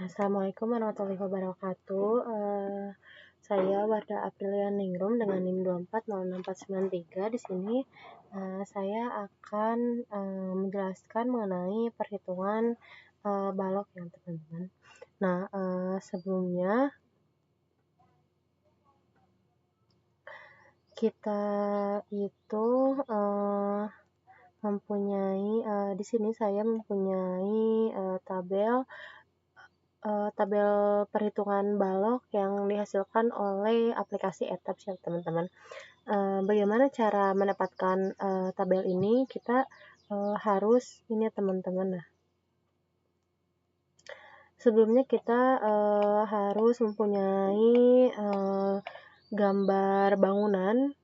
Assalamualaikum warahmatullahi wabarakatuh. Saya Wardah Aprilia Ningrum dengan NIM 240643. Di sini saya akan menjelaskan mengenai perhitungan balok ya teman-teman. Nah, sebelumnya kita itu mempunyai di sini saya mempunyai tabel perhitungan balok yang dihasilkan oleh aplikasi ETABS ya teman-teman. Bagaimana cara mendapatkan tabel ini? Kita harus ini ya teman-teman. Nah, sebelumnya kita harus mempunyai gambar bangunan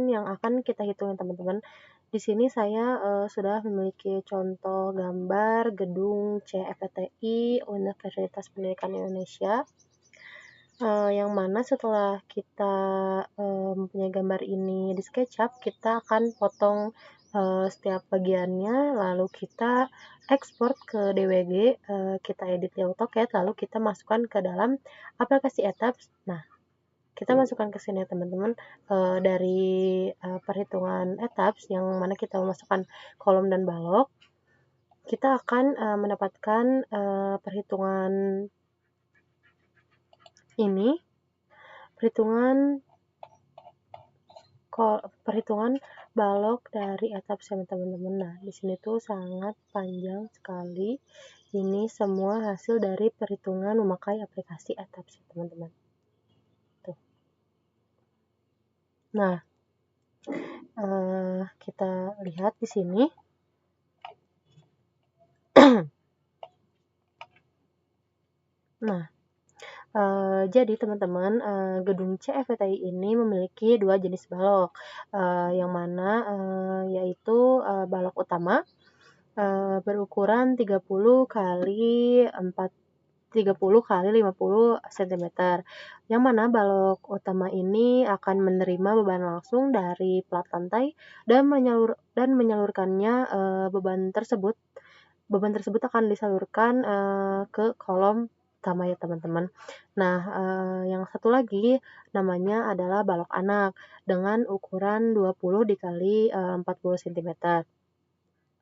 yang akan kita hitung ya teman-teman. Di sini saya sudah memiliki contoh gambar gedung CFTI Universitas Pendidikan Indonesia, yang mana setelah kita mempunyai gambar ini di SketchUp, kita akan potong setiap bagiannya, lalu kita ekspor ke DWG, kita edit di AutoCAD, lalu kita masukkan ke dalam aplikasi ETABS. Nah, kita masukkan ke sini teman-teman, dari perhitungan ETABS yang mana kita memasukkan kolom dan balok, kita akan mendapatkan perhitungan ini, perhitungan balok dari ETABS ya teman-teman. Nah, di sini tuh sangat panjang sekali. Ini semua hasil dari perhitungan memakai aplikasi ETABS ya teman-teman. Tuh. Nah, kita lihat di sini. Nah, jadi teman-teman, gedung CFTI ini memiliki dua jenis balok, yang mana yaitu balok utama berukuran 30 kali 50 cm, yang mana balok utama ini akan menerima beban langsung dari plat lantai dan menyalurkannya beban tersebut akan disalurkan ke kolom utama ya teman-teman. Nah, yang satu lagi namanya adalah balok anak dengan ukuran 20 dikali 40 cm.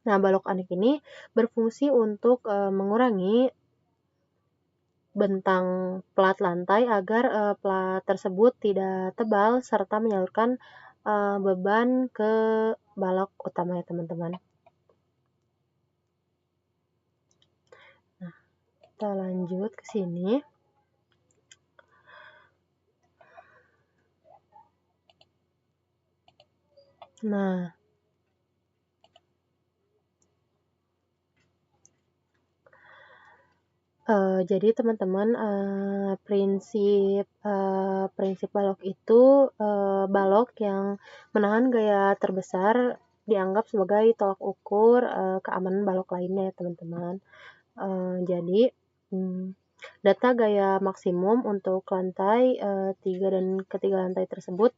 Nah, balok anak ini berfungsi untuk mengurangi bentang plat lantai agar plat tersebut tidak tebal serta menyalurkan beban ke balok utama ya teman-teman. Nah, kita lanjut ke sini. Nah, jadi teman-teman, prinsip balok itu balok yang menahan gaya terbesar dianggap sebagai tolak ukur keamanan balok lainnya ya teman-teman. Jadi data gaya maksimum untuk lantai 3 dan ketiga lantai tersebut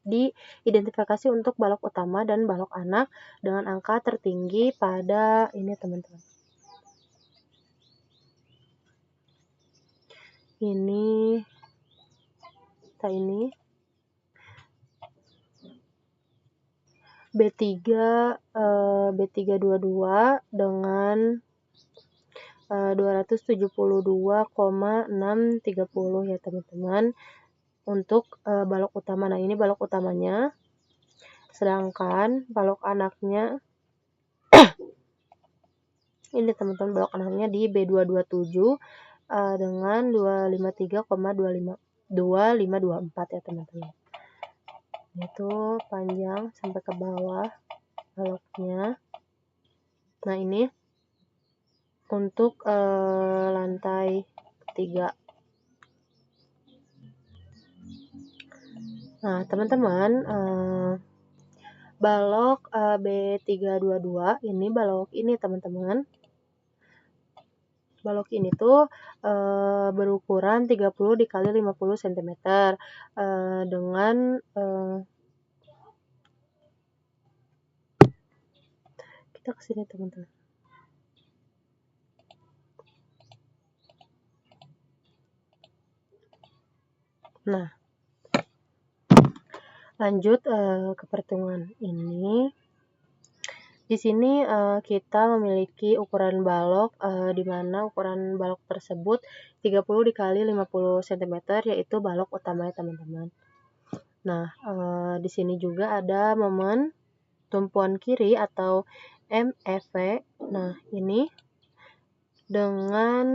diidentifikasi untuk balok utama dan balok anak dengan angka tertinggi pada ini teman-teman. Ini B322 dengan 272,630 ya teman-teman untuk balok utama. Nah, ini balok utamanya, sedangkan balok anaknya ini teman-teman, balok anaknya di B227 dengan 253,2524 ya teman-teman. Itu panjang sampai ke bawah baloknya. Nah, ini untuk lantai 3. Nah, teman-teman, balok B322 ini balok ini teman-teman. Balok ini tuh berukuran 30 dikali 50 cm dengan kita kesini teman-teman. Nah, lanjut ke perhitungan ini. Di sini kita memiliki ukuran balok, di mana ukuran balok tersebut 30 dikali 50 cm, yaitu balok utamanya teman-teman. Nah, di sini juga ada momen tumpuan kiri atau MFV. Nah, ini dengan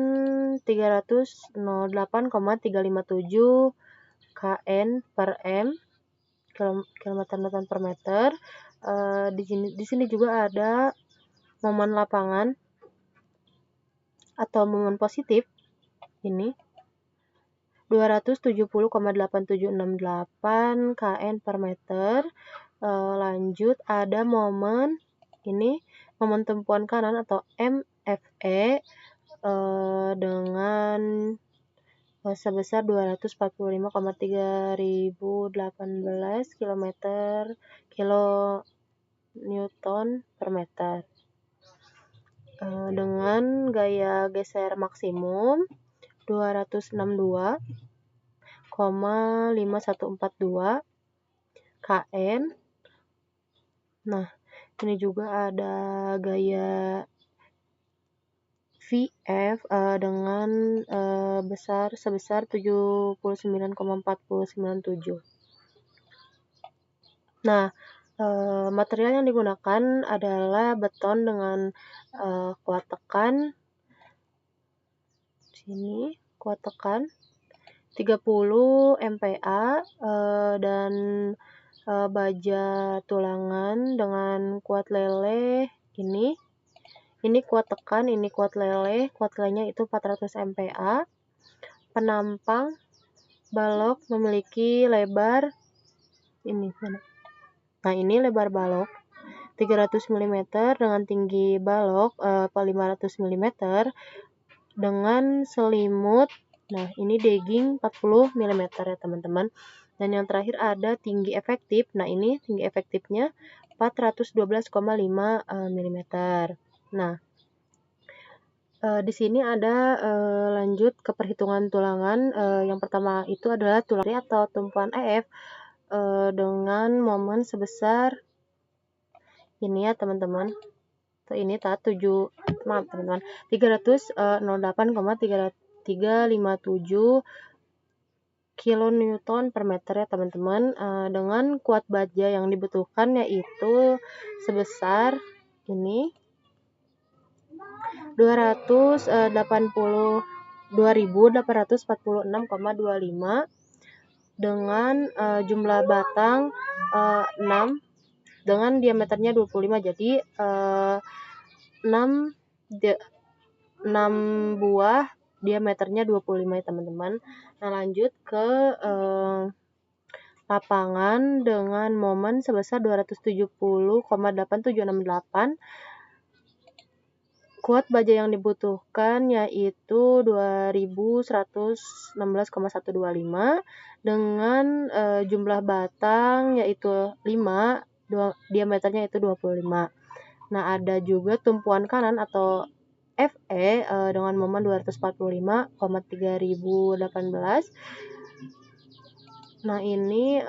308,357 kN per M, kilometer newton per meter. Di sini juga ada momen lapangan atau momen positif ini 270,8768 kN per meter. Lanjut ada momen ini, momen tumpuan kanan atau MFE dengan sebesar 245,3018 kilonewton per meter. Dengan gaya geser maksimum 262,5142 kN. Nah, ini juga ada gaya VF dengan sebesar 79,4097. Nah, material yang digunakan adalah beton dengan kuat tekan. Sini kuat tekan 30 MPa dan baja tulangan dengan kuat leleh ini kuat tekan, ini kuat leleh. Kuat lelehnya itu 400 MPa. Penampang balok memiliki lebar ini mana? Nah, ini lebar balok 300 mm dengan tinggi balok 500 mm dengan selimut. Nah, ini degging 40 mm ya teman-teman. Dan yang terakhir ada tinggi efektif. Nah, ini tinggi efektifnya 412,5 mm. Nah, di sini ada lanjut ke perhitungan tulangan. Yang pertama itu adalah tulang atau tumpuan EF dengan momen sebesar ini ya teman-teman. Ini 308,357 kilonewton per meter ya teman-teman, dengan kuat baja yang dibutuhkan yaitu sebesar ini 282.846,25 dengan jumlah batang 6 dengan diameternya 25, jadi 6 buah diameternya 25 ya teman-teman. Nah, lanjut ke lapangan dengan momen sebesar 270,8768. Kuat baja yang dibutuhkan yaitu 2116,125 dengan jumlah batang yaitu 5, diameternya itu 25. Nah, ada juga tumpuan kanan atau FE dengan momen 245,3018. Nah, ini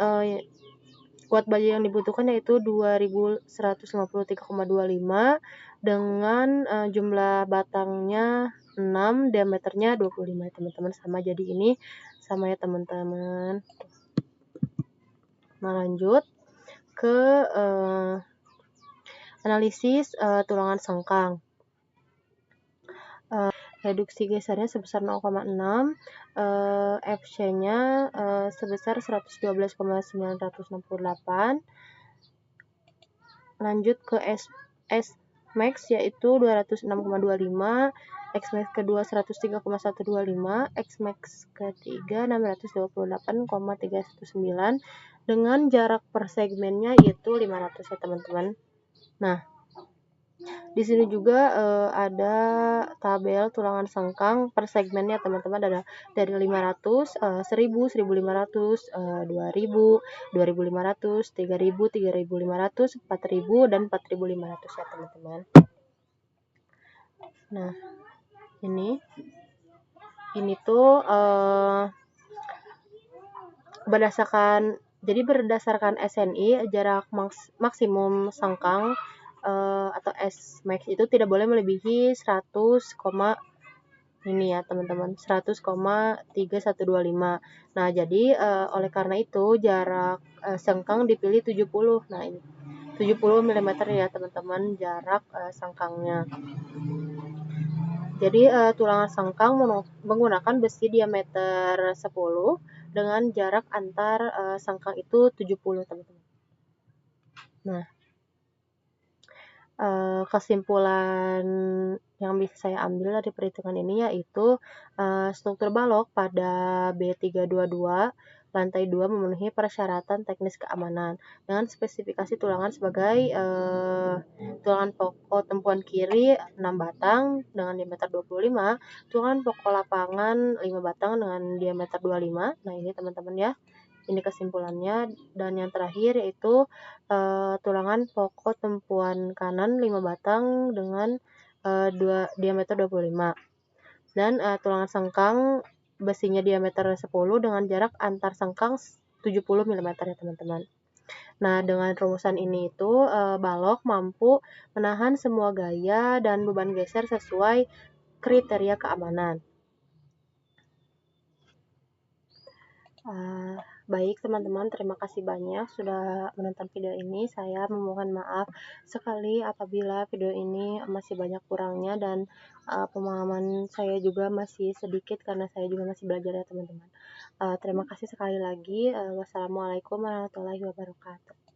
kuat baja yang dibutuhkan yaitu 2153,25 dengan jumlah batangnya 6, diameternya 25 ya teman-teman, sama. Jadi ini sama ya teman-teman. Nah, lanjut ke analisis tulangan sengkang. Reduksi gesernya sebesar 0,6, FC-nya sebesar 112,968. Lanjut ke S-max yaitu 206,25, X-max kedua 103,125, X-max ketiga 628,319 dengan jarak per segmennya yaitu 500 ya teman-teman. Nah, di sini juga ada tabel tulangan sengkang per segmennya teman-teman, ada dari 500, 1000, 1500, 2000, 2500, 3000, 3500, 4000 dan 4500 ya teman-teman. Nah, ini tuh berdasarkan SNI, jarak maksimum sangkang atau S-max itu tidak boleh melebihi 100, ini ya teman-teman, 100,3125. Nah, jadi oleh karena itu jarak sengkang dipilih 70. Nah, ini 70 mm ya teman-teman jarak sangkangnya. Jadi tulangan sengkang menggunakan besi diameter 10 dengan jarak antar sengkang itu 70, teman-teman. Nah, kesimpulan yang bisa saya ambil dari perhitungan ini yaitu struktur balok pada B322 lantai 2 memenuhi persyaratan teknis keamanan dengan spesifikasi tulangan sebagai tulangan pokok tempuhan kiri 6 batang dengan diameter 25, tulangan pokok lapangan 5 batang dengan diameter 25. Nah, ini teman-teman ya. Ini kesimpulannya. Dan yang terakhir yaitu tulangan pokok tempuhan kanan 5 batang dengan diameter 25. Dan tulangan sengkang besinya diameter 10 dengan jarak antar sengkang 70 mm ya teman-teman. Nah, dengan rumusan ini itu balok mampu menahan semua gaya dan beban geser sesuai kriteria keamanan. Baik teman-teman, terima kasih banyak sudah menonton video ini. Saya memohon maaf sekali apabila video ini masih banyak kurangnya dan pemahaman saya juga masih sedikit karena saya juga masih belajar ya teman-teman. Terima kasih sekali lagi. Wassalamualaikum warahmatullahi wabarakatuh.